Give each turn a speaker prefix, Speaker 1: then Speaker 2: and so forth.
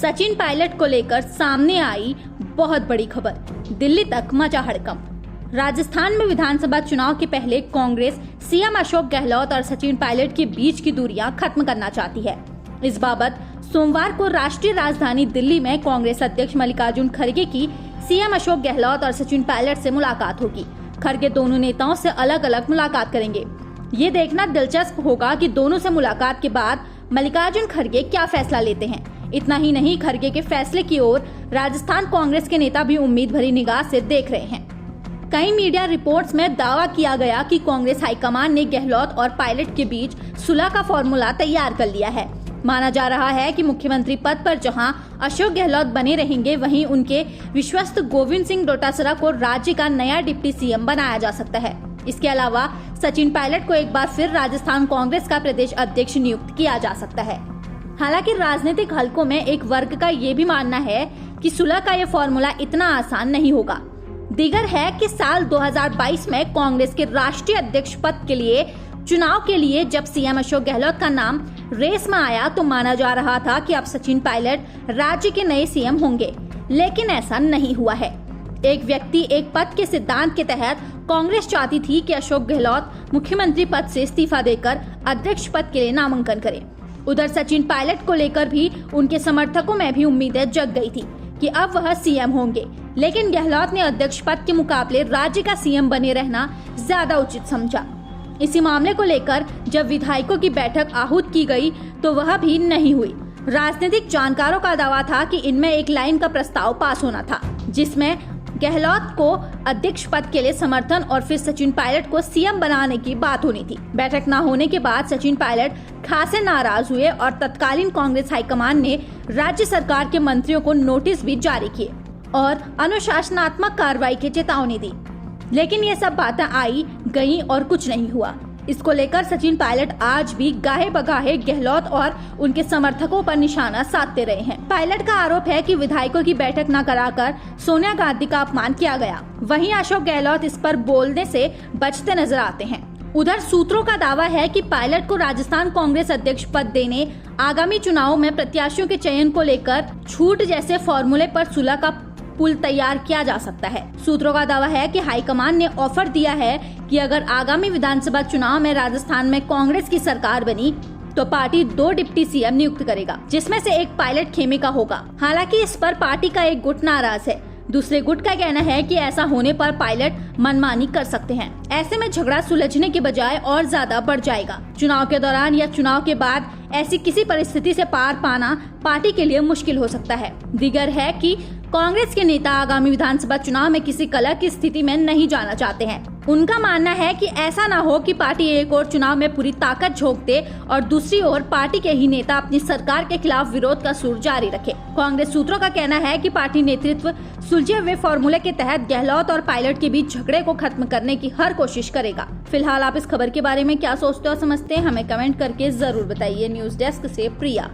Speaker 1: सचिन पायलट को लेकर सामने आई बहुत बड़ी खबर। दिल्ली तक मचा हड़कंप। राजस्थान में विधानसभा चुनाव के पहले कांग्रेस सीएम अशोक गहलोत और सचिन पायलट के बीच की दूरियां खत्म करना चाहती है। इस बाबत सोमवार को राष्ट्रीय राजधानी दिल्ली में कांग्रेस अध्यक्ष मल्लिकार्जुन खड़गे की सीएम अशोक गहलोत और सचिन पायलट से मुलाकात होगी। खड़गे दोनों नेताओं से अलग अलग मुलाकात करेंगे। ये देखना दिलचस्प होगा कि दोनों से मुलाकात के बाद मल्लिकार्जुन खड़गे क्या फैसला लेते हैं। इतना ही नहीं, खड़गे के फैसले की ओर राजस्थान कांग्रेस के नेता भी उम्मीद भरी निगाह से देख रहे हैं। कई मीडिया रिपोर्ट्स में दावा किया गया कि कांग्रेस हाईकमान ने गहलोत और पायलट के बीच सुलह का फॉर्मूला तैयार कर लिया है। माना जा रहा है कि मुख्यमंत्री पद पर जहां अशोक गहलोत बने रहेंगे, वहीं उनके विश्वस्त गोविंद सिंह डोटासरा को राज्य का नया डिप्टी सीएम बनाया जा सकता है। इसके अलावा सचिन पायलट को एक बार फिर राजस्थान कांग्रेस का प्रदेश अध्यक्ष नियुक्त किया जा सकता है। हालांकि राजनीतिक हलकों में एक वर्ग का ये भी मानना है कि सुलह का ये फॉर्मूला इतना आसान नहीं होगा। दीगर है कि साल 2022 में कांग्रेस के राष्ट्रीय अध्यक्ष पद के लिए चुनाव के लिए जब सीएम अशोक गहलोत का नाम रेस में आया तो माना जा रहा था कि अब सचिन पायलट राज्य के नए सीएम होंगे, लेकिन ऐसा नहीं हुआ है। एक व्यक्ति एक पद के सिद्धांत के तहत कांग्रेस चाहती थी कि अशोक गहलोत मुख्यमंत्री पद से इस्तीफा देकर अध्यक्ष पद के लिए नामांकन करें। उधर सचिन पायलट को लेकर भी उनके समर्थकों में भी उम्मीदें जग गई थी कि अब वह सीएम होंगे, लेकिन गहलोत ने अध्यक्ष पद के मुकाबले राज्य का सीएम बने रहना ज्यादा उचित समझा। इसी मामले को लेकर जब विधायकों की बैठक आहूत की गई तो वह भी नहीं हुई। राजनीतिक जानकारों का दावा था कि इनमें एक लाइन का प्रस्ताव पास होना था, जिसमें गहलोत को अध्यक्ष पद के लिए समर्थन और फिर सचिन पायलट को सीएम बनाने की बात होनी थी। बैठक न होने के बाद सचिन पायलट खासे नाराज हुए और तत्कालीन कांग्रेस हाईकमान ने राज्य सरकार के मंत्रियों को नोटिस भी जारी किए और अनुशासनात्मक कार्रवाई की चेतावनी दी। लेकिन ये सब बातें आई गई और कुछ नहीं हुआ। इसको लेकर सचिन पायलट आज भी गाहे बगाहे गहलोत और उनके समर्थकों पर निशाना साधते रहे हैं। पायलट का आरोप है कि विधायकों की बैठक न कराकर सोनिया गांधी का अपमान किया गया। वहीं अशोक गहलोत इस पर बोलने से बचते नजर आते हैं। उधर सूत्रों का दावा है कि पायलट को राजस्थान कांग्रेस अध्यक्ष पद देने, आगामी चुनाव में प्रत्याशियों के चयन को लेकर छूट जैसे फॉर्मूले पर सुलह का पुल तैयार किया जा सकता है। सूत्रों का दावा है कि हाईकमान ने ऑफर दिया है कि अगर आगामी विधानसभा चुनाव में राजस्थान में कांग्रेस की सरकार बनी तो पार्टी 2 डिप्टी सीएम नियुक्त करेगा, जिसमें से एक पायलट खेमे का होगा। हालांकि इस पर पार्टी का एक गुट नाराज है। दूसरे गुट का कहना है कि ऐसा होने पर पायलट मनमानी कर सकते हैं। ऐसे में झगड़ा सुलझने के बजाय और ज्यादा बढ़ जाएगा। चुनाव के दौरान या चुनाव के बाद ऐसी किसी परिस्थिति से पार पाना पार्टी के लिए मुश्किल हो सकता है। दीगर है कि कांग्रेस के नेता आगामी विधानसभा चुनाव में किसी कलह की स्थिति में नहीं जाना चाहते हैं। उनका मानना है कि ऐसा ना हो कि पार्टी एक ओर चुनाव में पूरी ताकत झोंक दे और दूसरी ओर पार्टी के ही नेता अपनी सरकार के खिलाफ विरोध का सुर जारी रखे। कांग्रेस सूत्रों का कहना है कि पार्टी नेतृत्व सुलझे हुए फॉर्मूले के तहत गहलोत और पायलट के बीच झगड़े को खत्म करने की हर कोशिश करेगा। फिलहाल आप इस खबर के बारे में क्या सोचते और समझते हैं, हमें कमेंट करके जरूर बताइए। न्यूज डेस्क से प्रिया।